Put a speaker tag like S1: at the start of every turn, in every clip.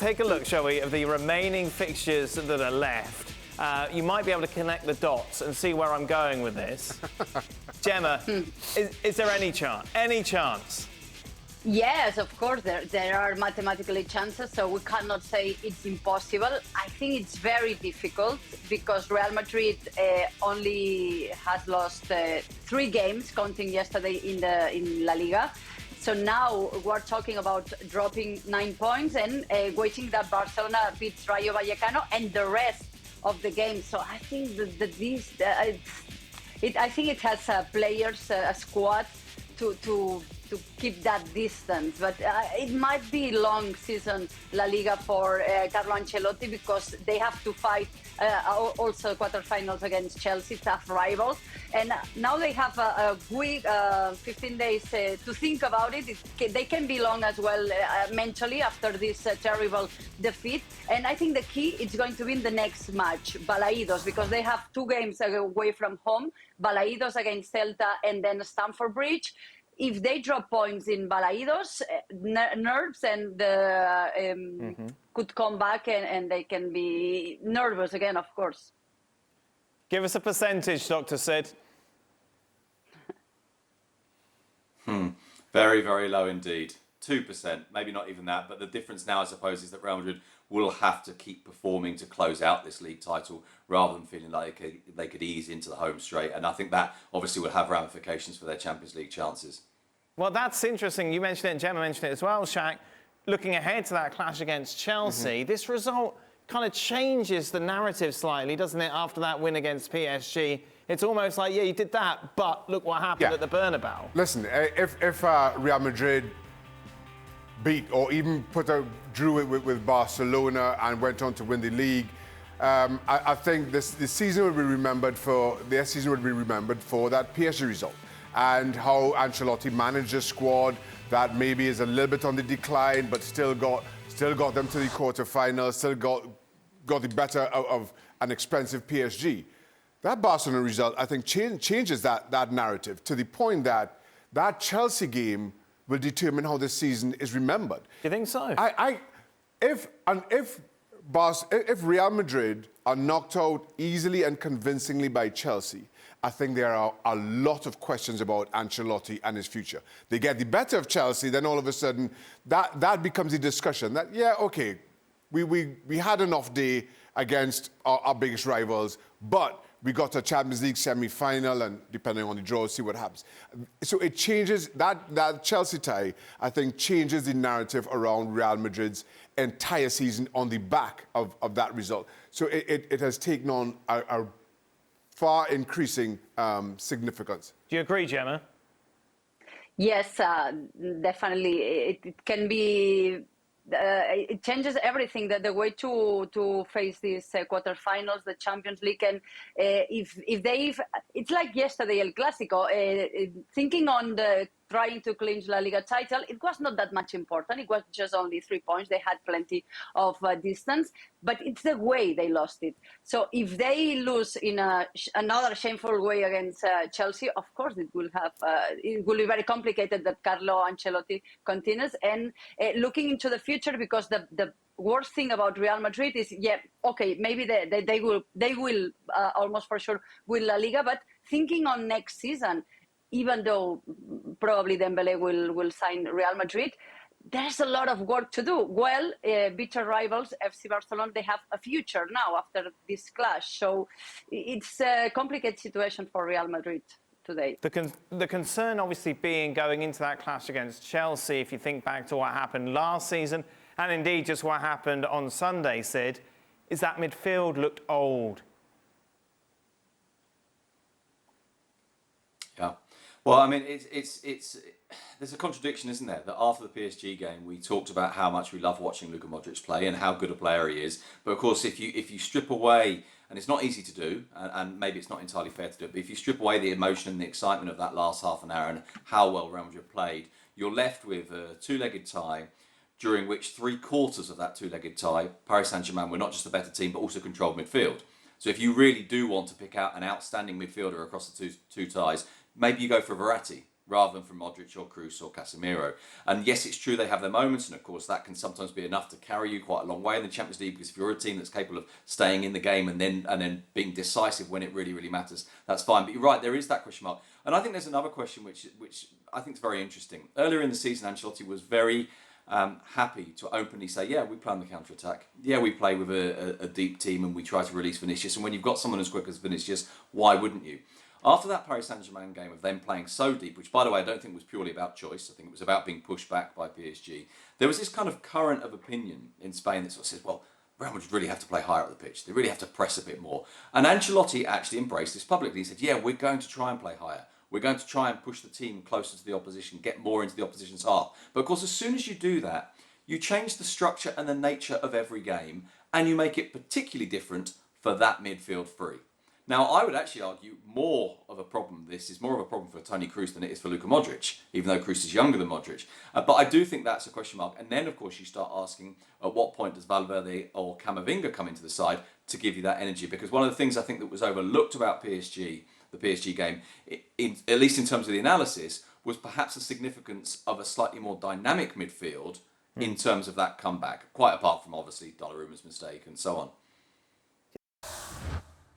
S1: take a look, shall we, of the remaining fixtures that are left. You might be able to connect the dots and see where I'm going with this. Gemma, is there any chance? Any chance?
S2: Yes, of course, there are mathematically chances, so we cannot say it's impossible. I think it's very difficult because Real Madrid only has lost 3 games, counting yesterday in La Liga. So now we're talking about dropping 9 points and waiting that Barcelona beats Rayo Vallecano and the rest of the game. So I think I think it has players, a squad to keep that distance, but it might be long season La Liga for Carlo Ancelotti because they have to fight also quarterfinals against Chelsea, tough rivals, and now they have a week, 15 days to think about it. They can be long as well mentally after this terrible defeat, and I think the key is going to be in the next match, Balaidos, because they have 2 games away from home, Balaidos against Celta and then Stamford Bridge. If they drop points in Balaidos, nerves and could come back and they can be nervous again, of course.
S1: Give us a percentage, Dr. Sid.
S3: Very, very low indeed. 2%, maybe not even that. But the difference now, I suppose, is that Real Madrid will have to keep performing to close out this league title rather than feeling like they could ease into the home straight. And I think that obviously will have ramifications for their Champions League chances.
S1: Well, that's interesting. You mentioned it and Gemma mentioned it as well, Shaq. Looking ahead to that clash against Chelsea, this result kind of changes the narrative slightly, doesn't it, after that win against PSG? It's almost like, yeah, you did that, but look what happened at the Bernabeu.
S4: Listen, if Real Madrid beat or even drew it with Barcelona and went on to win the league, I think the season will be remembered for that PSG result and how Ancelotti managed a squad that maybe is a little bit on the decline, but still got them to the quarterfinals, still got the better of an expensive PSG. That Barcelona result, I think, changes that narrative to the point that Chelsea game will determine how this season is remembered.
S1: Do you think so?
S4: If Real Madrid are knocked out easily and convincingly by Chelsea, I think there are a lot of questions about Ancelotti and his future. They get the better of Chelsea, then all of a sudden that becomes a discussion that, yeah, okay, we had an off day against our biggest rivals, but we got a Champions League semi-final, and depending on the draw, see what happens. So it changes, that Chelsea tie, I think, changes the narrative around Real Madrid's entire season on the back of that result. So it has taken on a far increasing significance.
S1: Do you agree, Gemma?
S2: Yes, definitely. It can be... it changes everything, the way to face these quarterfinals, the Champions League, and it's like yesterday El Clasico, thinking on trying to clinch La Liga title, it was not that much important. It was just only 3 points. They had plenty of distance, but it's the way they lost it. So if they lose in another shameful way against Chelsea, of course it will be very complicated that Carlo Ancelotti continues. And looking into the future, because the worst thing about Real Madrid is, maybe they will almost for sure win La Liga, but thinking on next season, even though probably Dembélé will sign Real Madrid, there's a lot of work to do. Well, bitter rivals, FC Barcelona, they have a future now after this clash. So it's a complicated situation for Real Madrid today.
S1: The concern obviously being going into that clash against Chelsea, if you think back to what happened last season, and indeed just what happened on Sunday, Sid, is that midfield looked old.
S3: Yeah. Well, I mean, there's a contradiction, isn't there? That after the PSG game, we talked about how much we love watching Luka Modric play and how good a player he is. But of course, if you strip away, and it's not easy to do, and maybe it's not entirely fair to do it, but if you strip away the emotion and the excitement of that last half an hour and how well Real Madrid played, you're left with a 2-legged tie, during which 3/4 of that 2-legged tie, Paris Saint-Germain were not just a better team, but also controlled midfield. So if you really do want to pick out an outstanding midfielder across the two ties, maybe you go for Verratti rather than from Modric or Kroos or Casemiro. And yes, it's true they have their moments, and of course that can sometimes be enough to carry you quite a long way in the Champions League, because if you're a team that's capable of staying in the game and then being decisive when it really, really matters, that's fine. But you're right, there is that question mark. And I think there's another question which I think is very interesting. Earlier in the season, Ancelotti was very happy to openly say, yeah, we play on the counter-attack. Yeah, we play with a deep team and we try to release Vinicius. And when you've got someone as quick as Vinicius, why wouldn't you? After that Paris Saint-Germain game of them playing so deep, which, by the way, I don't think was purely about choice. I think it was about being pushed back by PSG. There was this kind of current of opinion in Spain that sort of says, well, Real Madrid really have to play higher up the pitch. They really have to press a bit more. And Ancelotti actually embraced this publicly. He said, yeah, we're going to try and play higher. We're going to try and push the team closer to the opposition, get more into the opposition's half. But of course, as soon as you do that, you change the structure and the nature of every game, and you make it particularly different for that midfield three. Now, I would actually argue more of a problem for Toni Kroos than it is for Luka Modric, even though Kroos is younger than Modric. But I do think that's a question mark. And then, of course, you start asking, at what point does Valverde or Camavinga come into the side to give you that energy? Because one of the things I think that was overlooked about PSG, the PSG game, at least in terms of the analysis, was perhaps the significance of a slightly more dynamic midfield in terms of that comeback, quite apart from, obviously, Donnarumma's mistake and so on.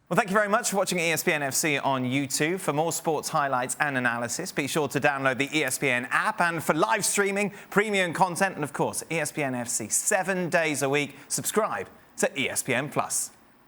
S1: Well, thank you very much for watching ESPN FC on YouTube. For more sports highlights and analysis, be sure to download the ESPN app. And for live streaming, premium content, and of course, ESPN FC 7 days a week, subscribe to ESPN+.